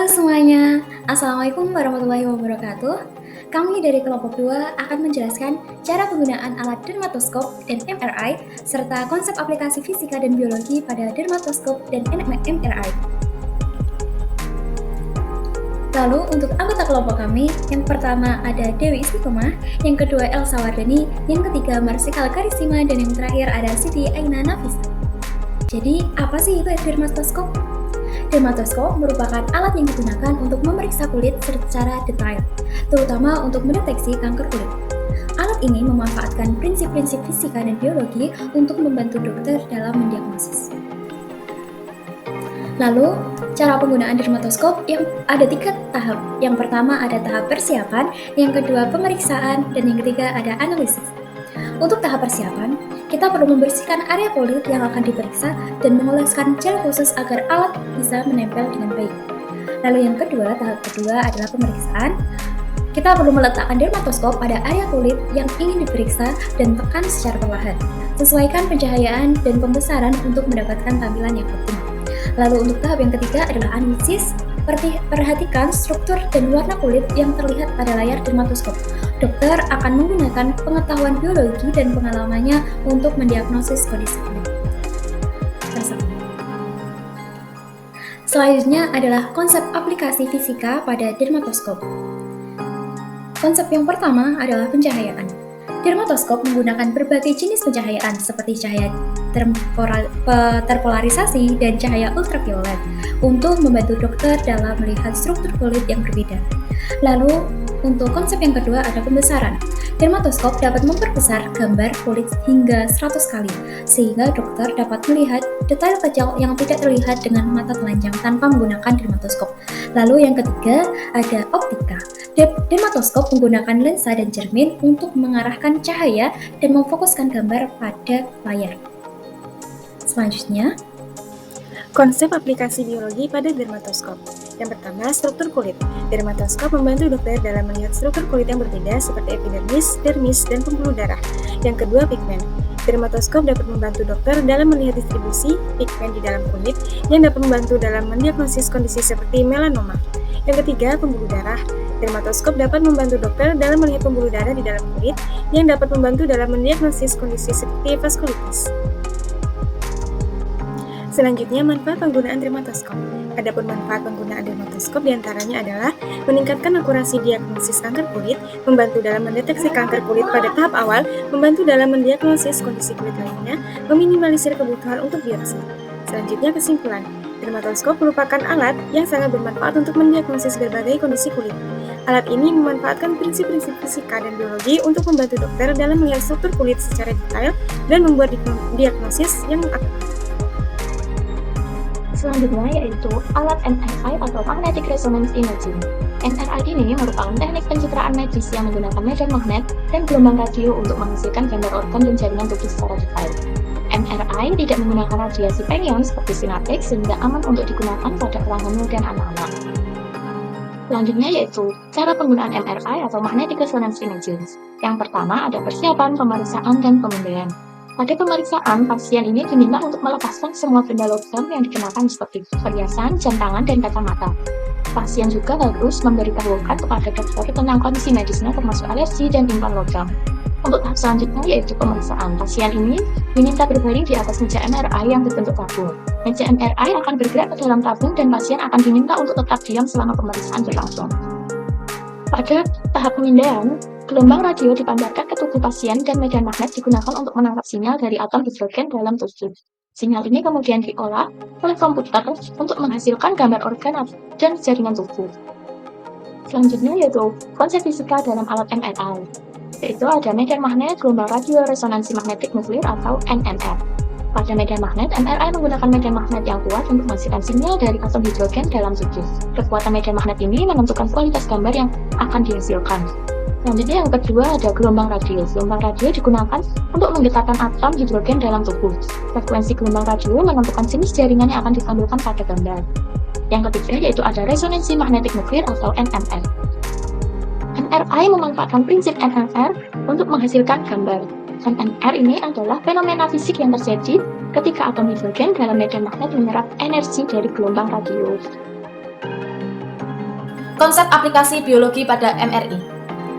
Halo semuanya, Assalamualaikum warahmatullahi wabarakatuh. Kami dari kelompok 2 akan menjelaskan cara penggunaan alat dermatoskop dan MRI, serta konsep aplikasi fisika dan biologi pada dermatoskop dan MRI. Lalu untuk anggota kelompok kami, yang pertama ada Dewi Istiqomah, yang kedua Elsa Wardani, yang ketiga Marsikal Karisima, dan yang terakhir ada Siti Aina Nafisa. Jadi, apa sih itu dermatoskop? Dermatoskop merupakan alat yang digunakan untuk memeriksa kulit secara detail, terutama untuk mendeteksi kanker kulit. Alat ini memanfaatkan prinsip-prinsip fisika dan biologi untuk membantu dokter dalam mendiagnosis. Lalu, cara penggunaan dermatoskop yang ada 3 tahap. Yang pertama ada tahap persiapan, yang kedua pemeriksaan, dan yang ketiga ada analisis. Untuk tahap persiapan, kita perlu membersihkan area kulit yang akan diperiksa dan mengoleskan gel khusus agar alat bisa menempel dengan baik. Lalu yang kedua, tahap kedua adalah pemeriksaan. Kita perlu meletakkan dermatoskop pada area kulit yang ingin diperiksa dan tekan secara perlahan. Sesuaikan pencahayaan dan pembesaran untuk mendapatkan tampilan yang optimal. Lalu untuk tahap yang ketiga adalah analisis. Perhatikan struktur dan warna kulit yang terlihat pada layar dermatoskop. Dokter akan menggunakan pengetahuan biologi dan pengalamannya untuk mendiagnosis kondisi kulit. Selanjutnya adalah konsep aplikasi fisika pada dermatoskop. Konsep yang pertama adalah pencahayaan. Dermatoskop menggunakan berbagai jenis pencahayaan seperti cahaya terpolarisasi dan cahaya ultraviolet untuk membantu dokter dalam melihat struktur kulit yang berbeda. Lalu, untuk konsep yang kedua ada pembesaran. Dermatoskop dapat memperbesar gambar kulit hingga 100 kali, sehingga dokter dapat melihat detail kecil yang tidak terlihat dengan mata telanjang tanpa menggunakan dermatoskop. Lalu yang ketiga ada optika. Dermatoskop menggunakan lensa dan cermin untuk mengarahkan cahaya dan memfokuskan gambar pada layar. Selanjutnya, konsep aplikasi biologi pada dermatoskop. Yang pertama, struktur kulit. Dermatoskop membantu dokter dalam melihat struktur kulit yang berbeda seperti epidermis, dermis, dan pembuluh darah. Yang kedua, pigmen. Dermatoskop dapat membantu dokter dalam melihat distribusi pigmen di dalam kulit yang dapat membantu dalam mendiagnosis kondisi seperti melanoma. Yang ketiga, pembuluh darah. Dermatoskop dapat membantu dokter dalam melihat pembuluh darah di dalam kulit yang dapat membantu dalam mendiagnosis kondisi seperti vaskulitis. Selanjutnya, manfaat penggunaan dermatoskop. Adapun manfaat penggunaan dermatoskop diantaranya adalah meningkatkan akurasi diagnosis kanker kulit, membantu dalam mendeteksi kanker kulit pada tahap awal, membantu dalam mendiagnosis kondisi kulit lainnya, meminimalisir kebutuhan untuk biopsi. Selanjutnya, kesimpulan. Dermatoskop merupakan alat yang sangat bermanfaat untuk mendiagnosis berbagai kondisi kulit. Alat ini memanfaatkan prinsip-prinsip fisika dan biologi untuk membantu dokter dalam melihat struktur kulit secara detail dan membuat diagnosis yang akurat. Selanjutnya yaitu alat MRI atau Magnetic Resonance Imaging. MRI ini merupakan teknik pencitraan medis yang menggunakan medan magnet dan gelombang radio untuk menghasilkan gambar organ dan jaringan tubuh secara detail. MRI tidak menggunakan radiasi pion seperti sinar X sehingga aman untuk digunakan pada orang hamil dan anak-anak. Selanjutnya yaitu cara penggunaan MRI atau Magnetic Resonance Imaging. Yang pertama ada persiapan, pemeriksaan, dan pemindaian. Pada pemeriksaan, pasien ini diminta untuk melepaskan semua benda logam yang dikenakan seperti perhiasan, jam tangan, dan kacamata. Pasien juga harus memberitahukan kepada dokter tentang kondisi medisnya termasuk alergi dan implan logam. Untuk tahap selanjutnya yaitu pemeriksaan. Pasien ini diminta berbaring di atas meja MRI yang berbentuk tabung. Meja MRI akan bergerak ke dalam tabung dan pasien akan diminta untuk tetap diam selama pemeriksaan berlangsung. Pada tahap pemindaian, gelombang radio dipancarkan ke tubuh pasien dan medan magnet digunakan untuk menangkap sinyal dari atom hidrogen dalam tubuh. Sinyal ini kemudian diolah oleh komputer untuk menghasilkan gambar organ dan jaringan tubuh. Selanjutnya yaitu konsep fisika dalam alat MRI, yaitu ada medan magnet gelombang radio resonansi magnetik nuklir atau NMR. Pada medan magnet, MRI menggunakan medan magnet yang kuat untuk menghasilkan sinyal dari atom hidrogen dalam tubuh. Kekuatan medan magnet ini menentukan kualitas gambar yang akan dihasilkan. Selanjutnya yang kedua ada gelombang radio. Gelombang radio digunakan untuk menggetarkan atom hidrogen dalam tubuh. Frekuensi gelombang radio menentukan jenis jaringan yang akan ditampilkan pada gambar. Yang ketiga yaitu ada resonansi magnetik nuklir atau NMR. MRI memanfaatkan prinsip NMR untuk menghasilkan gambar. NMR ini adalah fenomena fisik yang terjadi ketika atom hidrogen dalam medan magnet menyerap energi dari gelombang radio. Konsep aplikasi biologi pada MRI.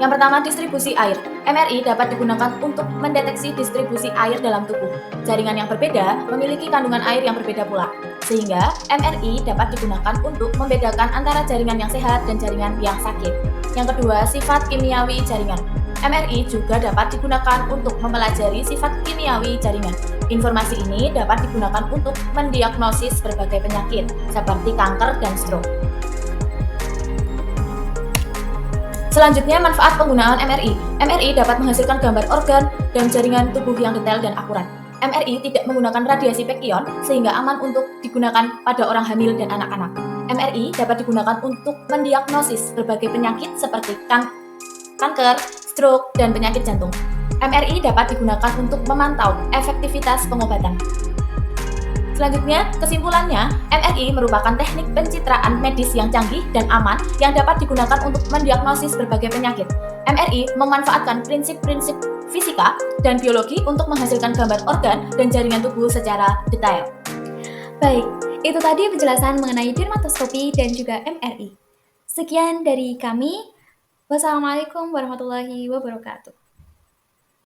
Yang pertama, distribusi air. MRI dapat digunakan untuk mendeteksi distribusi air dalam tubuh. Jaringan yang berbeda memiliki kandungan air yang berbeda pula, sehingga MRI dapat digunakan untuk membedakan antara jaringan yang sehat dan jaringan yang sakit. Yang kedua, sifat kimiawi jaringan. MRI juga dapat digunakan untuk mempelajari sifat kimiawi jaringan. Informasi ini dapat digunakan untuk mendiagnosis berbagai penyakit, seperti kanker dan stroke. Selanjutnya, manfaat penggunaan MRI. MRI dapat menghasilkan gambar organ dan jaringan tubuh yang detail dan akurat. MRI tidak menggunakan radiasi pekion sehingga aman untuk digunakan pada orang hamil dan anak-anak. MRI dapat digunakan untuk mendiagnosis berbagai penyakit seperti kanker, stroke, dan penyakit jantung. MRI dapat digunakan untuk memantau efektivitas pengobatan. Selanjutnya, kesimpulannya, MRI merupakan teknik pencitraan medis yang canggih dan aman yang dapat digunakan untuk mendiagnosis berbagai penyakit. MRI memanfaatkan prinsip-prinsip fisika dan biologi untuk menghasilkan gambar organ dan jaringan tubuh secara detail. Baik, itu tadi penjelasan mengenai dermatoskopi dan juga MRI. Sekian dari kami. Wassalamualaikum warahmatullahi wabarakatuh.